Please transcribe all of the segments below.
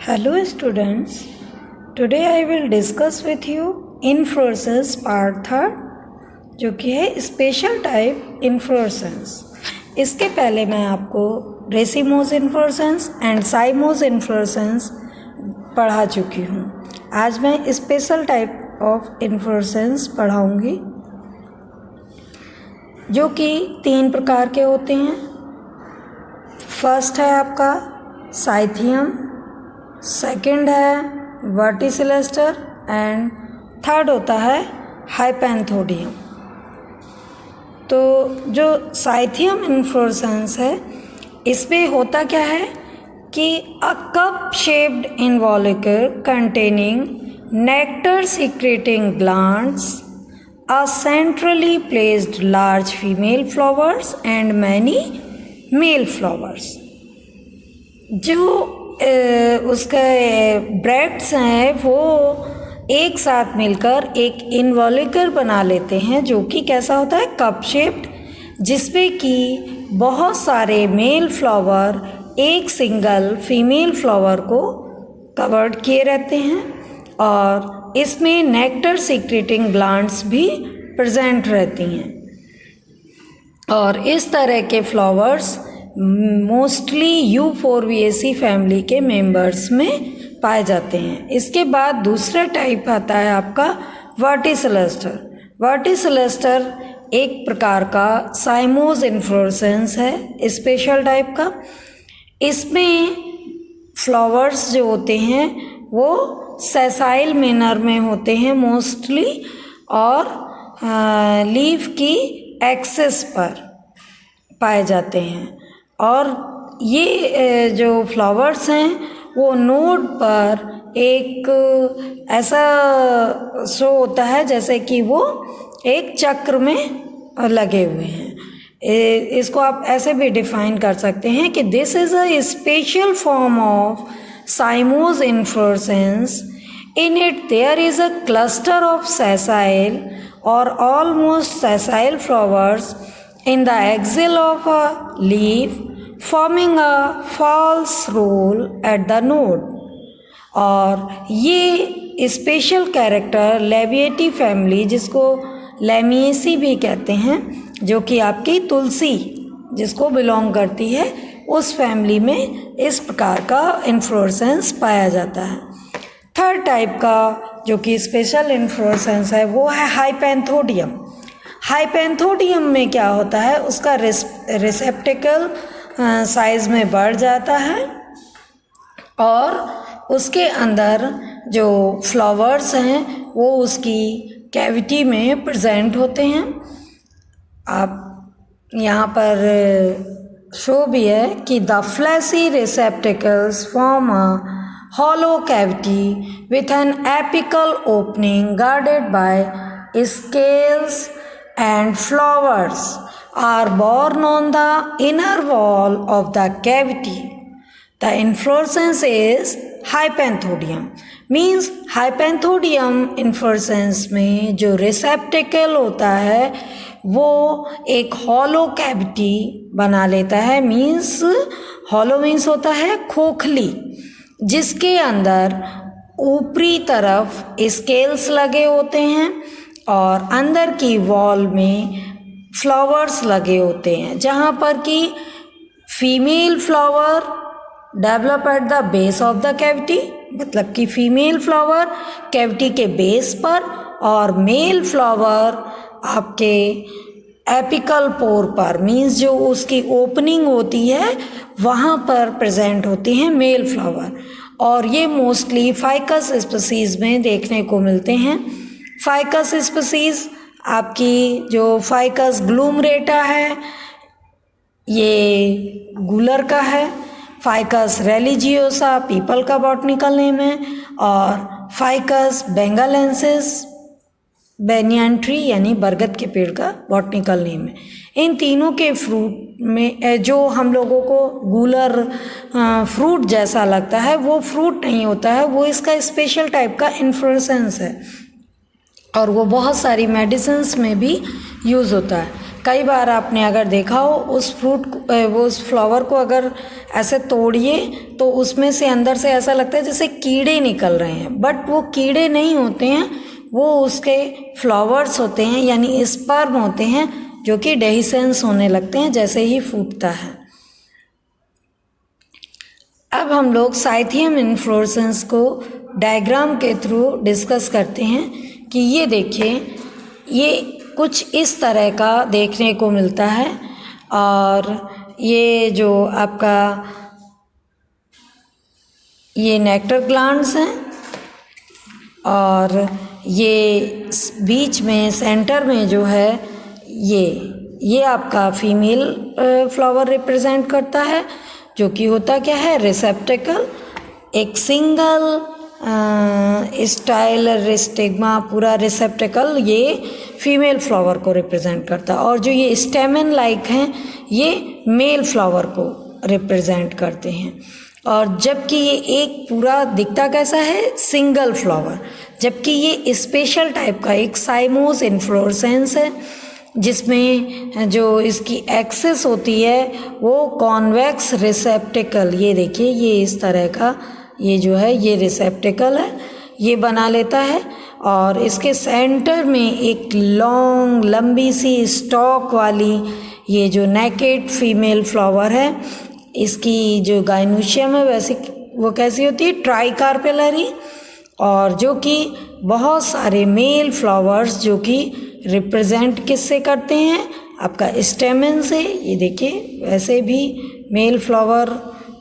Hello students, today I will discuss with you inflorescence part third जो कि है special type inflorescence. इसके पहले मैं आपको रेसिमोस इन्फ्लोरेसेंस एंड साइमोस इन्फ्लोरेसेंस पढ़ा चुकी हूँ। आज मैं स्पेशल टाइप ऑफ इन्फ्लोरेसेंस पढ़ाऊँगी जो कि 3 प्रकार के होते हैं। फर्स्ट है आपका साइथियम, सेकंड है वर्टिसिलेस्टर एंड थर्ड होता है हाइपेंथोडियम। तो जो साइथियम इन्फ्लोरेसेंस है इसमें होता क्या है कि a cup shaped involucre containing nectar secreting glands, a centrally placed large female flowers and many male flowers। जो उसके ब्रेड्स हैं वो एक साथ मिलकर एक इन्वॉल्यूकर बना लेते हैं जो कि कैसा होता है, कप शेप्ड, जिसमें कि बहुत सारे मेल फ्लावर एक सिंगल फीमेल फ्लावर को कवर्ड किए रहते हैं और इसमें नेक्टर सीक्रेटिंग ग्लैंड्स भी प्रेजेंट रहती हैं। और इस तरह के फ्लावर्स मोस्टली यूफोरबिएसी फैमिली के मेंबर्स में पाए जाते हैं। इसके बाद दूसरा टाइप आता है आपका वर्टिसिलेस्टर। वर्टिसिलेस्टर एक प्रकार का साइमोस इन्फ्लोरेसेंस है, स्पेशल टाइप का। इसमें फ्लावर्स जो होते हैं वो सेसाइल मैनर में होते हैं मोस्टली और लीफ की एक्सिस पर पाए जाते हैं। और ये जो फ्लावर्स हैं वो नोड पर एक ऐसा शो होता है जैसे कि वो एक चक्र में लगे हुए हैं। इसको आप ऐसे भी डिफाइन कर सकते हैं कि this is a special form of साइमोस inflorescence. In it there is a cluster of sessile or almost sessile flowers in the axil of a leaf, forming a false roll at the node। और ये special character Labiatae family, जिसको लेमिएसी भी कहते हैं, जो कि आपकी तुलसी जिसको बिलोंग करती है, उस फैमिली में इस प्रकार का इन्फ्लोरेसेंस पाया जाता है। थर्ड टाइप का जो कि स्पेशल इन्फ्लोरेसेंस है वो है हाइपेंथोडियम। हाइपेंथोडियम में क्या होता है, उसका रिसेप्टिकल साइज में बढ़ जाता है और उसके अंदर जो फ्लावर्स हैं वो उसकी कैविटी में प्रेजेंट होते हैं। आप यहाँ पर शो भी है कि the fleshy receptacles form a hollow cavity with an apical opening guarded by scales, and flowers are borne on the inner wall of the cavity। The inflorescence is hypanthodium। means hypanthodium inflorescence में जो receptacle होता है वो एक hollow cavity बना लेता है। means hollow means होता है खोखली, जिसके अंदर ऊपरी तरफ स्केल्स लगे होते हैं और अंदर की वॉल में फ्लावर्स लगे होते हैं, जहाँ पर कि female flower develop at the base of the cavity, मतलब कि फीमेल फ्लावर कैविटी के बेस पर और मेल फ्लावर आपके एपिकल पोर पर, मीन्स जो उसकी ओपनिंग होती है वहाँ पर प्रेजेंट होती हैं मेल फ्लावर। और ये मोस्टली फाइकस स्पीसीज़ में देखने को मिलते हैं। फाइकस स्पीसीज़ आपकी जो फाइकस ग्लूमरेटा है ये गूलर का है, फाइकस रेलिजियोसा पीपल का बॉटनिकल नेम है और फाइकस बेंगालेंसिस बेनियन ट्री यानी बरगद के पेड़ का बॉटनिकल नेम है। इन तीनों के फ्रूट में जो हम लोगों को गूलर फ्रूट जैसा लगता है वो फ्रूट नहीं होता है, वो इसका स्पेशल टाइप का इन्फ्लोरेसेंस है और वो बहुत सारी मेडिसिन्स में भी यूज़ होता है। कई बार आपने अगर देखा हो उस वो उस फ्लावर को अगर ऐसे तोड़िए तो उसमें से अंदर से ऐसा लगता है जैसे कीड़े निकल रहे हैं, बट वो कीड़े नहीं होते हैं, वो उसके फ्लावर्स होते हैं, यानी स्पर्म होते हैं जो कि डेhiscence होने लगते हैं जैसे ही फूटता है। अब हम लोग साइथियम इन्फ्लोरेसेंस को डायग्राम के थ्रू डिस्कस करते हैं कि ये देखिए, ये कुछ इस तरह का देखने को मिलता है। और ये जो आपका ये नेक्टर ग्लैंड्स हैं और ये बीच में सेंटर में जो है ये आपका फीमेल फ्लावर रिप्रेजेंट करता है, जो कि होता क्या है, रिसेप्टेकल, एक सिंगल स्टाइलर स्टिग्मा पूरा रिसेप्टेकल ये फीमेल फ्लावर को रिप्रेजेंट करता है। और जो ये स्टेमन लाइक हैं ये मेल फ्लावर को रिप्रेजेंट करते हैं। और जबकि ये एक पूरा दिखता कैसा है, सिंगल फ्लावर, जबकि ये स्पेशल टाइप का एक साइमोस इन्फ्लोरेसेंस है जिसमें जो इसकी एक्सिस होती है वो कॉन्वेक्स रिसेप्टेकल, ये देखिए ये इस तरह का ये जो है ये रिसेप्टेकल है, ये बना लेता है। और इसके सेंटर में एक लॉन्ग लंबी सी स्टॉक वाली ये जो नेकेड फीमेल फ्लावर है, इसकी जो गाइनोशियम है वैसे वो कैसी होती है, ट्राइकार्पेलरी, और जो कि बहुत सारे मेल फ्लावर्स जो कि रिप्रेजेंट किससे करते हैं, आपका स्टेमन से। ये देखिए वैसे भी मेल फ्लावर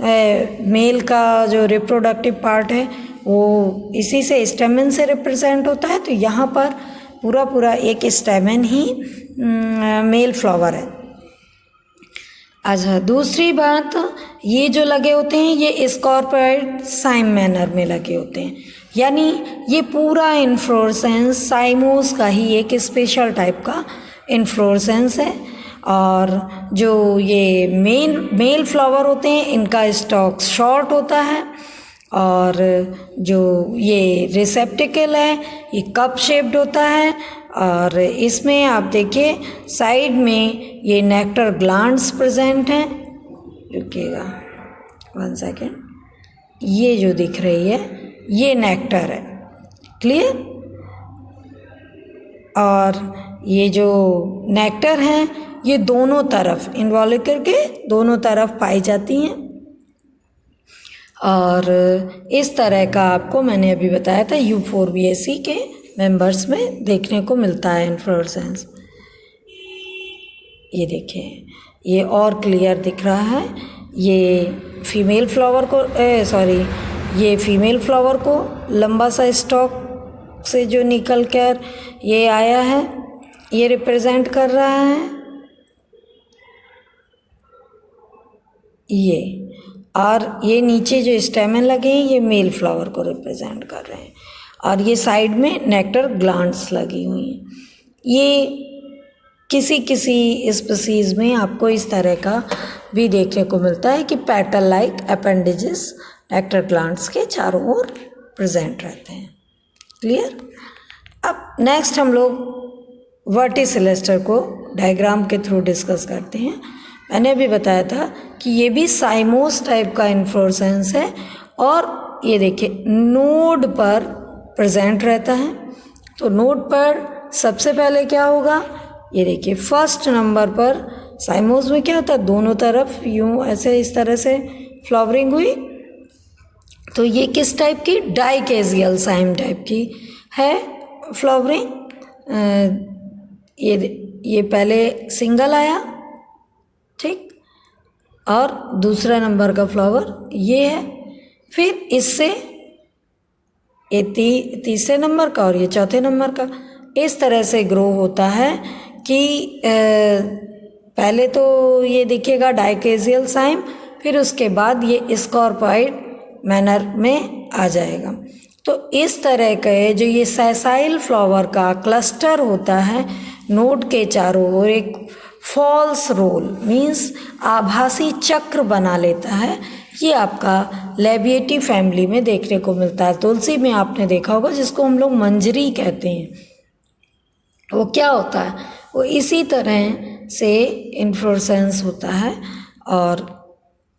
मेल का जो रिप्रोडक्टिव पार्ट है वो इसी से स्टेमन से रिप्रेजेंट होता है। तो यहाँ पर पूरा एक स्टेमन ही मेल फ्लावर है। अच्छा, दूसरी बात, ये जो लगे होते हैं ये स्कॉर्पियोइड साइम मैनर में लगे होते हैं, यानी ये पूरा इन्फ्लोरेसेंस साइमोस का ही एक स्पेशल टाइप का इन्फ्लोरेसेंस है। और जो ये मेल फ्लावर होते हैं इनका स्टॉक शॉर्ट होता है, और जो ये रिसेप्टिकल है ये कप शेप्ड होता है। और इसमें आप देखिए साइड में ये नेक्टर ग्लैंड्स प्रेजेंट हैं, रुकिएगा 1 सेकेंड, ये जो दिख रही है ये नेक्टर है, क्लियर। और ये जो नेक्टर हैं ये दोनों तरफ इन्वॉल्यूकर के दोनों तरफ पाई जाती हैं। और इस तरह का आपको मैंने अभी बताया था U4BAC के मेंबर्स में देखने को मिलता है इन्फ्लोरेसेंस। ये देखिए ये और क्लियर दिख रहा है, ये फीमेल फ्लावर को ये फीमेल फ्लावर को लंबा सा स्टॉक से जो निकल कर ये आया है ये रिप्रेजेंट कर रहा है ये, और ये नीचे जो स्टेमन लगे हैं ये मेल फ्लावर को रिप्रेजेंट कर रहे हैं, और ये साइड में नेक्टर ग्लैंड्स लगी हुई हैं। ये किसी स्पीसीज़ में आपको इस तरह का भी देखने को मिलता है कि petal like appendages nectar glands के चारों ओर प्रेजेंट रहते हैं, क्लियर। अब नेक्स्ट हम लोग वर्टिसिलेस्टर को डायग्राम के थ्रू डिस्कस करते हैं। मैंने भी बताया था कि ये भी साइमोस टाइप का इन्फ्लोरेसेंस है, और ये देखिए नोड पर प्रेजेंट रहता है। तो नोड पर सबसे पहले क्या होगा, ये देखिए फर्स्ट नंबर पर साइमोस में क्या होता है, दोनों तरफ यूँ ऐसे इस तरह से फ्लावरिंग हुई। तो ये किस टाइप की, डाइकेजियल साइम टाइप की है फ्लावरिंग। ये पहले सिंगल आया, ठीक, और दूसरा नंबर का फ्लावर ये है, फिर इससे ये तीसरे नंबर का और ये चौथे नंबर का इस तरह से ग्रो होता है कि पहले तो ये दिखेगा डाइकेजियल साइम, फिर उसके बाद ये स्कॉर्पियोइड मैनर में आ जाएगा। तो इस तरह के जो ये सेसाइल फ्लावर का क्लस्टर होता है नोड के चारों ओर एक फॉल्स रोल मीन्स आभासी चक्र बना लेता है। ये आपका लेबिएटी फैमिली में देखने को मिलता है। तुलसी में आपने देखा होगा जिसको हम लोग मंजरी कहते हैं, वो क्या होता है, वो इसी तरह से इन्फ्लोरेसेंस होता है। और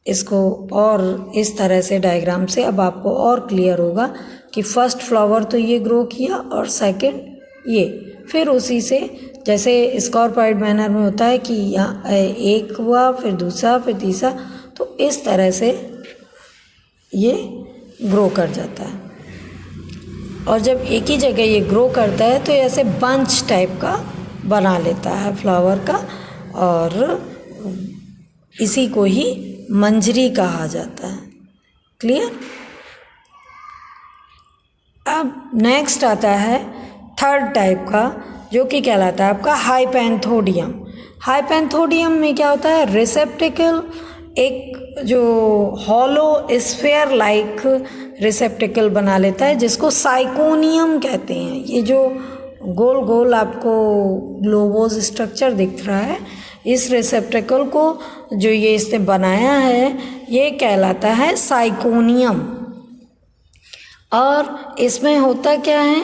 इसको और इस तरह से डायग्राम से अब आपको और क्लियर होगा कि फर्स्ट फ्लावर तो ये ग्रो किया और सेकंड ये, फिर उसी से जैसे स्कॉर्पॉइड मैनर में होता है कि यहाँ एक हुआ, फिर दूसरा, फिर तीसरा, तो इस तरह से ये ग्रो कर जाता है। और जब एक ही जगह ये ग्रो करता है तो ऐसे बंच टाइप का बना लेता है फ्लावर का, और इसी को ही मंजरी कहा जाता है। क्लियर? अब नेक्स्ट आता है थर्ड टाइप का, जो कि कहलाता है आपका हाइपेंथोडियम। हाइपेंथोडियम में क्या होता है, रिसेप्टिकल, एक जो हॉलो स्फेयर लाइक रिसेप्टिकल बना लेता है, जिसको साइकोनियम कहते हैं। ये जो गोल गोल आपको ग्लोबोज स्ट्रक्चर दिख रहा है, इस रिसेप्टिकल को जो ये इसने बनाया है ये कहलाता है साइकोनियम। और इसमें होता क्या है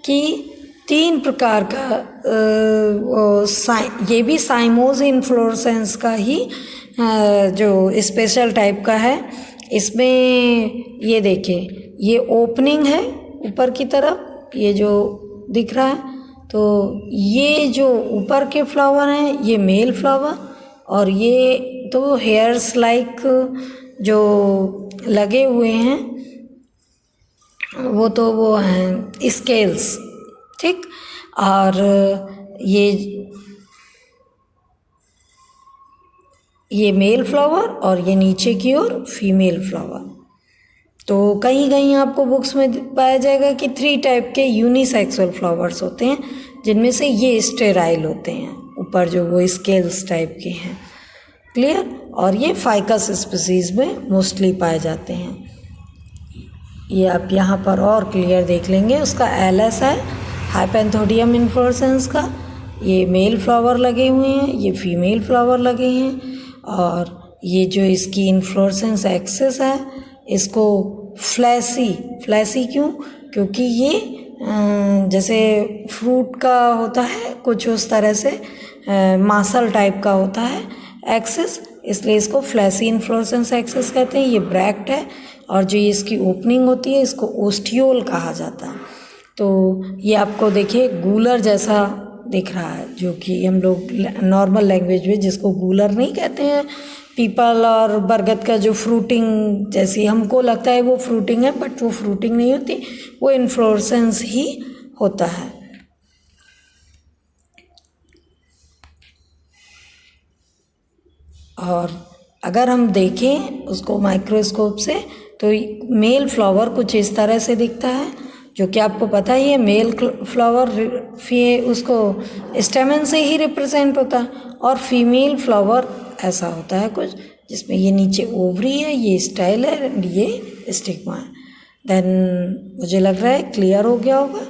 कि 3 प्रकार का ये भी साइमोज इन्फ्लोरेसेंस का ही जो स्पेशल टाइप का है। इसमें ये देखिए, ये ओपनिंग है ऊपर की तरफ, ये जो दिख रहा है, तो ये जो ऊपर के फ्लावर हैं ये मेल फ्लावर, और ये तो हेयर्स लाइक जो लगे हुए हैं वो हैं स्केल्स, ठीक। और ये मेल फ्लावर और ये नीचे की ओर फीमेल फ्लावर। तो कहीं कहीं आपको बुक्स में पाया जाएगा कि 3 टाइप के यूनिसेक्सुअल फ्लावर्स होते हैं, जिनमें से ये स्टेराइल होते हैं, ऊपर जो वो स्केल्स टाइप के हैं। क्लियर? और ये फाइकस स्पीसीज में मोस्टली पाए जाते हैं। ये आप यहाँ पर और क्लियर देख लेंगे, उसका एलएस है हाइपेंथोडियम इन्फ्लोरेसेंस का। ये मेल फ्लावर लगे हुए हैं, ये फीमेल फ्लावर लगे हैं, और ये जो इसकी इन्फ्लोरेसेंस एक्सिस है इसको फ्लैसी क्यों? क्योंकि ये जैसे फ्रूट का होता है कुछ उस तरह से मासल टाइप का होता है एक्सिस, इसलिए इसको फ्लैसी इन्फ्लोरेसेंस एक्सिस कहते हैं। ये ब्रैक्ट है, और जो इसकी ओपनिंग होती है इसको ओस्टियोल कहा जाता है। तो ये आपको देखिए गूलर जैसा दिख रहा है, जो कि हम लोग नॉर्मल लैंग्वेज में जिसको गूलर नहीं कहते हैं, पीपल और बरगद का जो फ्रूटिंग जैसी हमको लगता है वो फ्रूटिंग है, बट वो फ्रूटिंग नहीं होती, वो इन्फ्लोरेसेंस ही होता है। और अगर हम देखें उसको माइक्रोस्कोप से तो मेल फ्लावर कुछ इस तरह से दिखता है, जो कि आपको पता ही है मेल फ्लावर उसको स्टेमन से ही रिप्रेजेंट होता है, और फीमेल फ्लावर ऐसा होता है कुछ, जिसमें ये नीचे ओवरी है, ये स्टाइल है, ये स्टिग्मा है। देन मुझे लग रहा है क्लियर हो गया होगा।